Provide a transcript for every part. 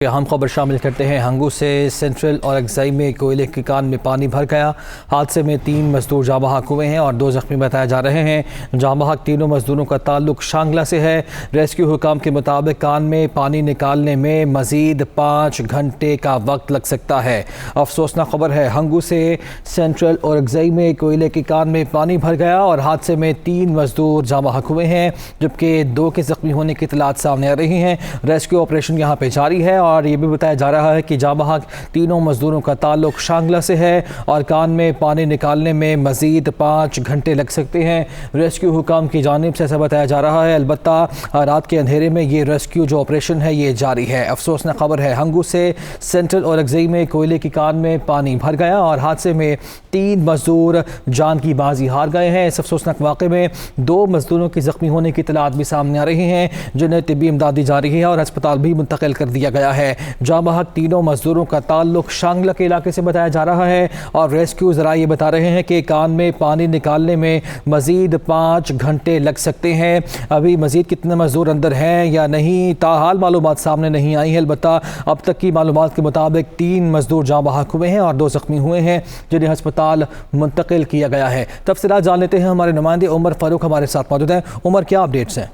अहम खबर शामिल करते हैं। हंगू से सेंट्रल और अगज़ई में कोयले की कान में पानी भर गया। हादसे में 3 मजदूर जाँ बहक हुए हैं और 2 ज़ख्मी बताए जा रहे हैं। जाँ बहक तीनों मजदूरों का ताल्लुक शांगला से है। रेस्क्यू हुकाम के मुताबिक कान में पानी निकालने में मज़ीद 5 घंटे का वक्त लग सकता है। अफसोसनाक खबर है, हंगू से सेंट्रल और अगज़ई में कोयले की कान में पानी भर गया और हादसे में 3 मजदूर जाँ बहक हुए हैं, जबकि 2 के ज़ख्मी होने की इत्तलात सामने आ रही हैं। रेस्क्यू ऑपरेशन यहाँ पे जारी है और ये भी बताया जा रहा है कि जाँ बहक तीनों मजदूरों का ताल्लुक शांगला से है और कान में पानी निकालने में मज़ीद 5 घंटे लग सकते हैं। रेस्क्यू हुकाम की जानिब से ऐसा बताया जा रहा है। अलबत्ता रात के अंधेरे में ये रेस्क्यू जो ऑपरेशन है ये जारी है। अफसोसनाक खबर है, हंगू से सेंट्रल और अगज़ई में कोयले की कान में पानी भर गया और हादसे में 3 मजदूर जान की बाजी हार गए हैं। इस अफसोसनाक वाक़े में 2 मजदूरों की ज़ख्मी होने की इत्तलात भी सामने आ रही हैं, जिन्हें तिब्बी इमदाद दी जा रही है और अस्पताल भी मुंतकिल कर दिया गया है। जाँ बहक तीनों मजदूरों का ताल्लुक शांगला के इलाके से बताया जा रहा है और रेस्क्यू ज़रा ये बता रहे हैं कि कान में पानी निकालने में मज़ीद 5 घंटे लग सकते हैं। अभी मज़ीद कितने मजदूर अंदर हैं या नहीं, ताहाल मालूमात सामने नहीं आई है। अलबत्ता अब तक की मालूमात के मुताबिक 3 मजदूर जाँ बहक हुए हैं और 2 ज़ख्मी हुए हैं, जिन्हें अस्पताल मुंतकिल किया गया है। तफसीलात जान लेते हैं, हमारे नुमाइंदे उमर फारूक हमारे साथ मौजूद हैं। उमर, क्या अपडेट्स हैं?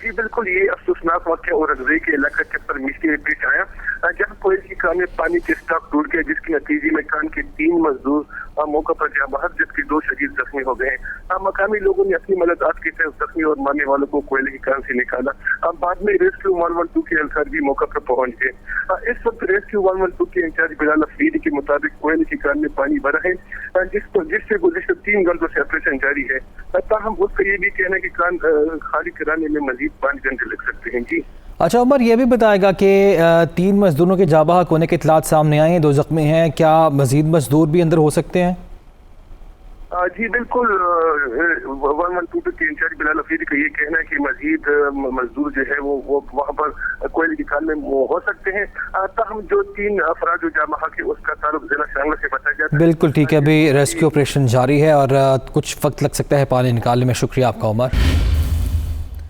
जी बिल्कुल, ये अफसोसनाक वाक़या और अगज़ई के इलाका चप्पर मिश्ती में पेश आया, जहाँ कोयले की कान में पानी के स्टॉक टूट गए, जिसके नतीजे में कान के 3 मजदूर मौका पर जाँ बहक, जबकि 2 शदीद जख्मी हो गए। मकामी लोगों ने अपनी मदद के तहत जख्मी और मरने वालों को कोयले की कान से निकाला। बाद में रेस्क्यू 112 के एहलकार भी मौका पर पहुंच गए। इस वक्त रेस्क्यू 112 के इंचार्ज बिलाल अफरीदी के मुताबिक कोयले की कान में पानी भरा है, जिससे गुज़िश्ता 3 घंटों से ऑपरेशन जारी है। ताहम उसका ये भी कहना है कि कान खाली कराने में मजीद 5 घंटे लग सकते हैं। जी अच्छा उमर, ये भी बताएगा कि 3 मजदूरों के जाँ बहक होने के इत्तलात सामने आए हैं, 2 ज़ख्मी हैं, क्या मजीद मजदूर भी अंदर हो सकते हैं? जी बिल्कुल, 112 के इंचार्ज बिलाल अफरीदी का ये कहना है कि मजीद मजदूर जो है वो वहाँ पर कोयले की कान में हो सकते हैं। ताहम जो 3 अफराद जो जाँ बहक है उसका ताल्लुक जिला शांगला से बताया जाता है। बिल्कुल ठीक है, अभी रेस्क्यू ऑपरेशन जारी है और कुछ वक्त लग सकता है पानी निकालने में। शुक्रिया आपका उमर।